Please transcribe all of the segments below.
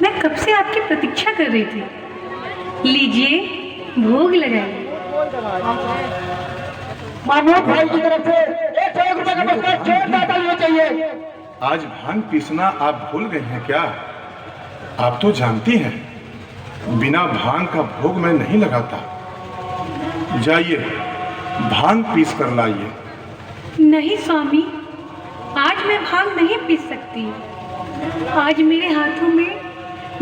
मैं कब से आपकी प्रतीक्षा कर रही थी। लीजिए, भोग लगाइए। मानव भाई की तरफ से 1 रुपए का पुरस्कार जोरदार तालियां चाहिए। आज भांग पीसना आप भूल गए हैं क्या? आप तो जानती हैं, बिना भांग का भोग मैं नहीं लगाता। जाइए, भांग पीस कर लाइए। नहीं स्वामी, आज मैं भांग नहीं पीस सकती। आज मेरे हाथों में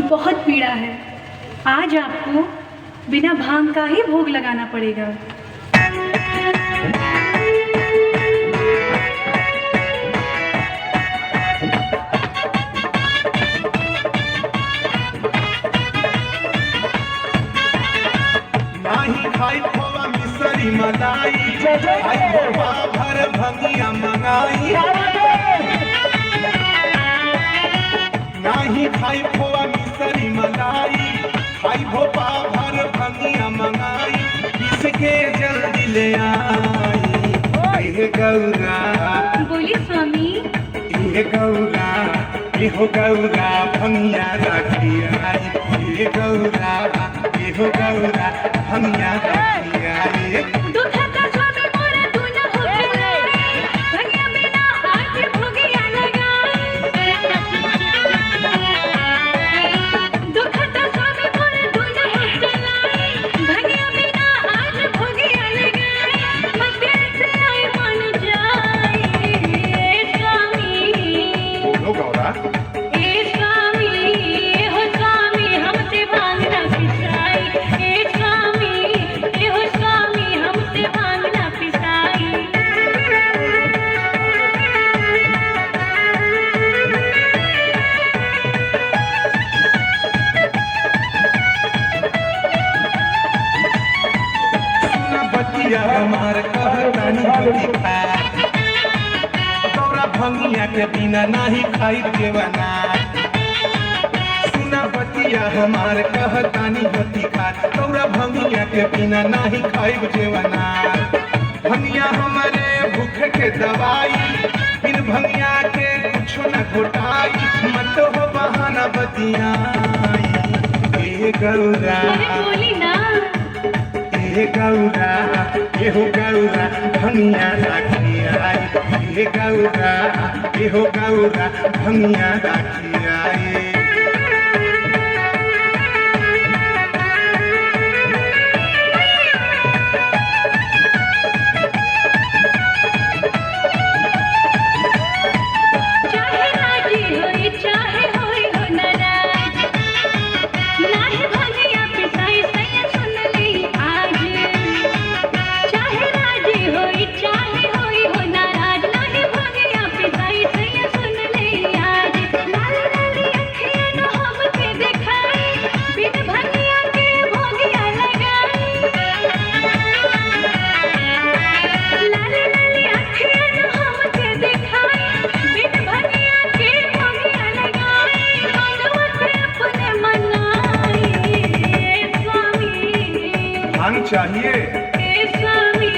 बहुत पीड़ा है। आज आपको बिना भांग का ही भोग लगाना पड़ेगा। नाही खाई खोवा मिसरी मलाई, खाई खोवा भर भंगिया मंगाई। नाही खाई खोवा मिसरी मलाई, खाई भोपा भर भंगिया मंगाई। किसके जल्दी ले आई ये गौरा। बोली स्वामी। ये गौरा, ये हो गौरा भंगिया राखी आई। ये गौरा, ये हो गौरा भंगिया राखी आई। दुखता स्वामी मोरा तू न होके भंगिया बिना आज भोगिया लगाई। दुखता स्वामी मोरा तू न होके भंगिया बिना आज भोगिया लगाई। मध्य से आई मन जाए स्वामी। बोलो गौरा। ए स्वामी, हो स्वामी हमसे भांग ना पिसाई। ए स्वामी, हो स्वामी हमसे भांग ना पिसाई। सुना बतिया हमार कहतानी होती खा, गौरा भंगिया के बिना नाही खाई देवना। सुना बतिया हमार कहतानी होती खा, गौरा भंगिया के बिना नाही खाई देवना। भंगिया हमारे भूख के दवाई, बिन भंगिया के कुछो न घोटाई। मत हो बहाना बतियाई। ए गौरा, अरे बोली ना। ये गौरा, ये हो गौरा भंगिया राखी आई। ये गौरा, ये हो गौरा भंगिया राखी आई। चाहे राजी होई चाहे होई हो नाराज, नाहे भंगिया पिसाई सैया सुन ली आज। चाहे राजी होई चाहे होई हो नाराज, नाहे भंगिया पिसाई सैया सुन ली आज। लाली लाली अखियां न हमके दिखाई, बिन भंगिया के भोगिया लगाई। लाली लाली अखियां न हमके दिखाई, बिन भंगिया के भोगिया लगाई। मनवा से अपने मनाई। स्वामी, भांग चाहिए। ए स्वामी,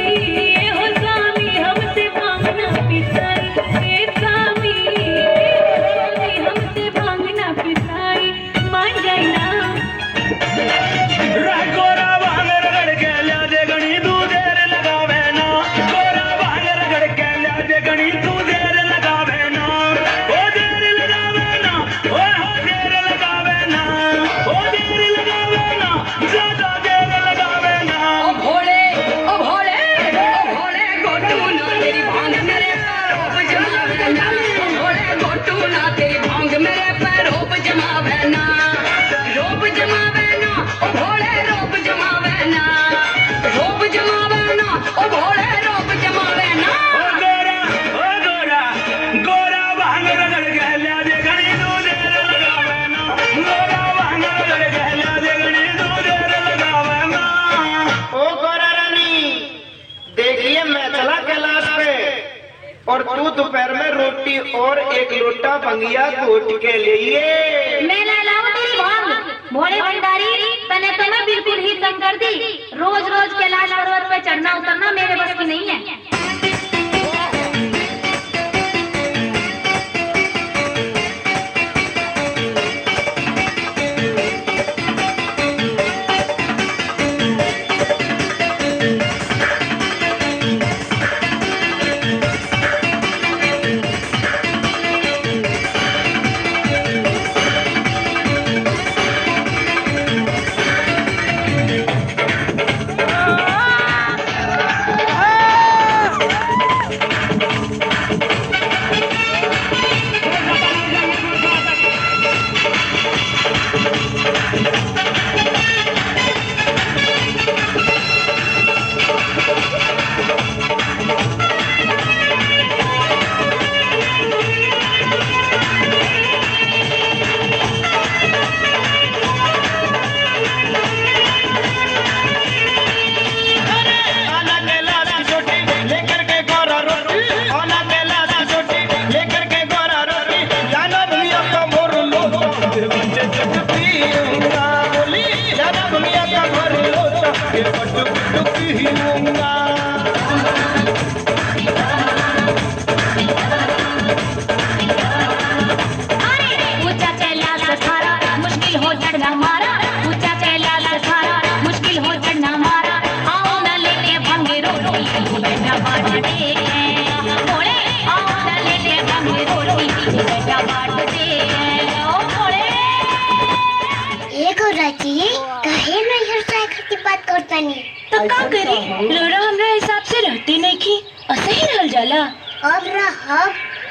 हो स्वामी हमसे भांग ना पिसाई। ए स्वामी, हमसे भांग ना पिसाई। मान जाई ना। गोरा भांग रगड़ के ल्या दे गणी तू देर लगावे ना। गोरा भांग रगड़ के ल्या दे गणी तू देर लगावे ना। ओ देर लगावे ना, ओ हो देर लगावे ना। ओ देर लगावे ना, ज्यादा देर लगावे ना। ओ भोले गोटू ना तेरी भांग मेरे पैरों पे जमावे ना। ओ भोले गोटू ना तेरी भांग मेरे पैरों पे जमावे ना। रोप जमावे ना, ओ भोले रोप जमावे ना। रोप जमावे ना, ओ भोले रोप जमावे ना। ओ गोरा, गोरा भांग रगड़ के ल्या दे गणी तू देर लगावे ना। गोरा भांग रगड़ के ल्या दे गणी तू देर लगावे ना। ओ गोरा रानी, देखिए मैं चला कैलाश पे और तू दोपहर में रोटी और 1 लोटा भंगिया घोट के लिए। मैं ना लाऊं तेरी भांग। भोले भंडारी, तने तो मैं बिल्कुल ही तंग कर दी। रोज रोज कैलाश पर्वत पे चढ़ना उतरना मेरे बस की नहीं है। पेट पीऊंगा बोली ज्यादा भंगिया का भर लोटा ये पट पट पीऊंगा ऊंचा कैलाश थारा मुश्किल हो चढ़ना मारा ऊंचा कैलाश थारा मुश्किल हो चढ़ना मारा आओ न लेके भंगे रोटी बेटा बाट दे मोड़े आओ न लेके भंगे रोटी बेटा बाट दे ओ मोड़े एक हो राची कहे नहीं हर खट्टी बात करता नहीं तो का करी लोरा हमरा हिसाब से रहते नहीं की असही रहल जाला अब रहब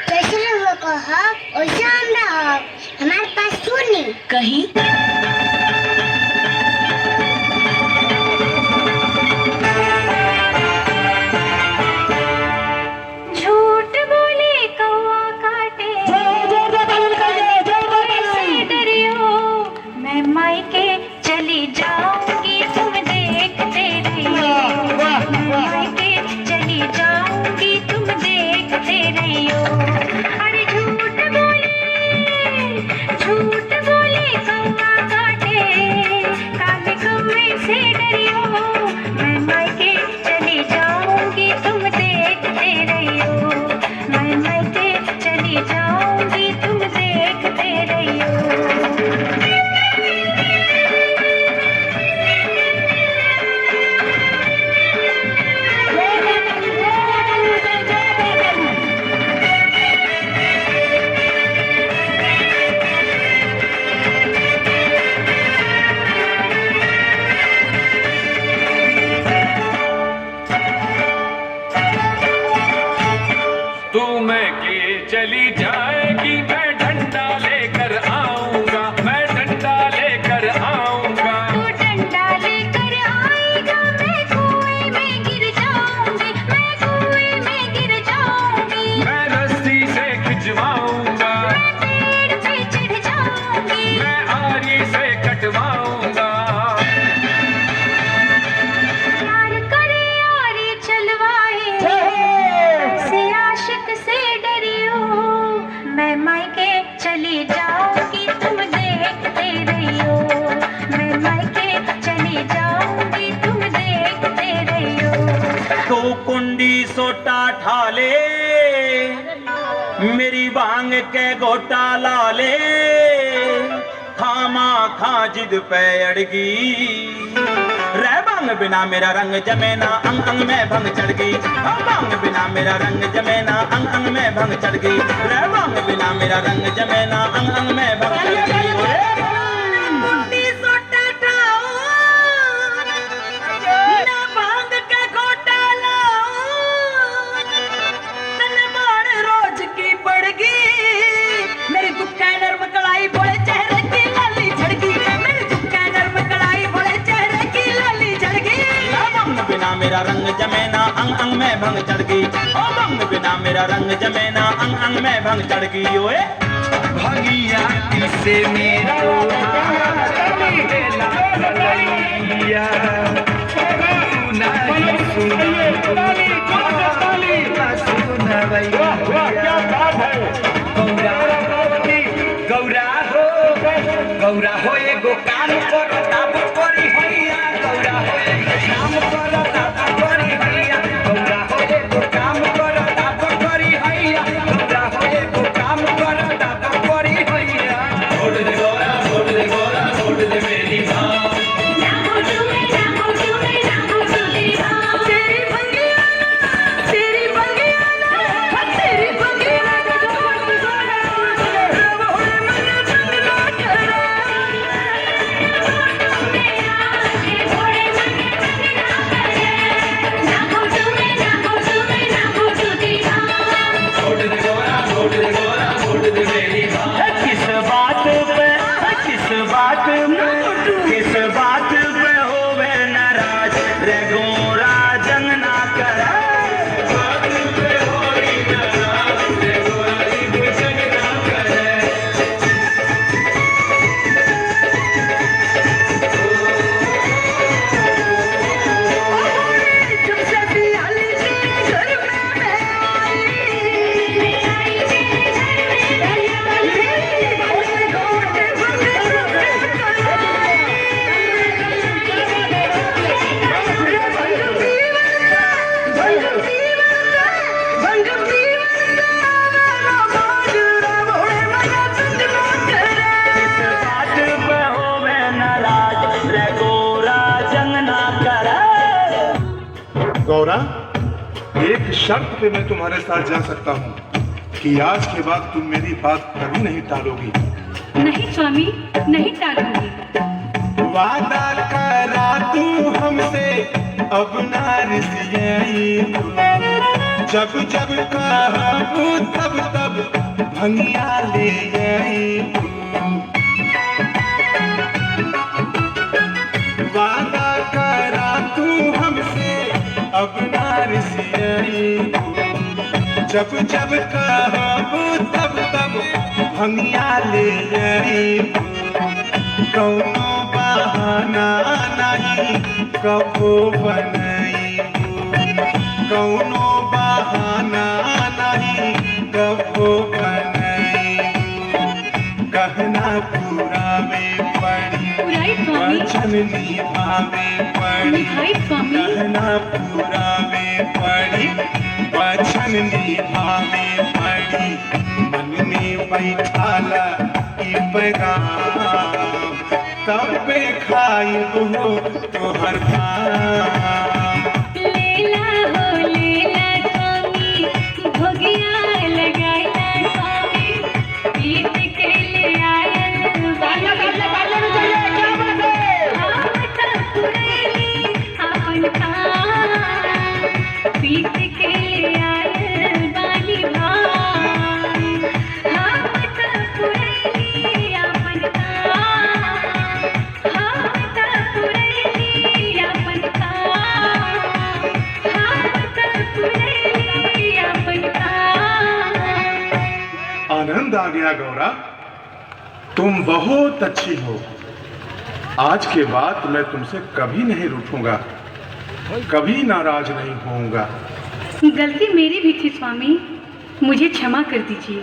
जैसे रहो कहब वैसे हम रहब हमारे पास सुनी कहीं झूठ बोले कौवा काटे से डरियो मैं मायके चली जाऊंगी तुम देखते रहियो मैं मायके चली जाऊंगी तुम देखते रहियो अरे झूठ बोले कौवा काटे काले कौवे से डरियो मैं मायके चली जाऊंगी तुम देखते रहियो मैं मायके चली जाऊंगी तुम देखते रहियो तू मैं के चली जाएगी मैं डंडा लेकर आऊंगा मैं डंडा लेकर आऊंगा तू डंडा लेकर आएगा मैं कुएं में गिर जाऊंगी मैं कुएं में गिर जाऊंगी मैं रस्सी से खिंचवाऊंगा मैं पेड़ पे चढ़ जाऊंगी मैं आरी से कटवाऊंगा प्यार करे और चलवाए से आशिक से डरियो मैं मायके चली जाऊंगी तुम देखते रहियो मैं मायके चली जाऊंगी तुम देखते रहियो तो कुंडी सोटा ठाले मेरी भांग के गोटा लाले खामा खा जिद पे अड़गी रह भांग बिना मेरा रंग जमे ना अंग अंग में भंग चढ़ गई भांग बिना मेरा रंग जमे ना अंग अंग में भंग चढ़ गई रह भांग बिना मेरा रंग जमे ना अंग अंग में भंग चढ़ गई कुंडी सोटा ठाओ ना भांग के गोटा लाओ तने मार रोज की पड़गी मेरी दुक्का नर्म कलाई बोले चेहरे की लाली झड़गी मेरी दुक्का नर्म कलाई बोले चेहरे की लाली झड़गी भंग बिना मेरा रंग जमे ना अंग अंग में भंग चढ़ गई ओ भंग बिना मेरा रंग जमे ना अंग अंग में भंग चढ़ गई ओए भंगिया किसे मेरा भैया गौरा हो एगो काम कर ताब करी हैया गौरा हो एगो काम कर ताब करी हैया गौरा हो एगो काम कर ताब करी हैया गौरा हो एगो काम कर ताब करी हैया छोड़ दे गौरा छोड़ दे गौरा छोड़ दे मेरी मां जागो चुमे तेरी भंगिया तेरी भंगिया तेरी भंगिया मन एक शर्त पे मैं तुम्हारे साथ जा सकता हूँ कि आज के बाद तुम मेरी बात कभी नहीं टालोगी। नहीं स्वामी, नहीं टालूंगी। वादा करा तू हमसे अब ना रिसियाई, जब जब कहबू तब तब भंगिया ले आई। वादा करा तू हमसे अब ना रिसियाई, जब जब कहबू तब तब भंगिया ले आई। कौनो बहाना नहीं कबो बनाई, कौनो बहाना नहीं कबो बनाई। कहना पूरा में पड़ी, बुराई स्वामी, वचन निभावे पड़ी। निभाई स्वामी। कहना पूरा में पड़ी, वचन निभावे पड़ी। मन में बैठाला ई पैगाम, तब पे खाई हो तोहर भाम। लेला हो लेला स्वामी, भोगिया लगाइला स्वामी, पीत के ले आयल बाला पुरैली अपन काम, पीत के ले आयल बाली भाई। हम त पुरैली अपन काम, हम त पुरैली अपन काम, हम त पुरैली अपन काम। आनंद आ गया गौरा, तुम बहुत अच्छी हो। आज के बाद मैं तुमसे कभी नहीं रूठूंगा, कभी नाराज नहीं होऊंगा। गलती मेरी भी थी स्वामी, मुझे क्षमा कर दीजिए।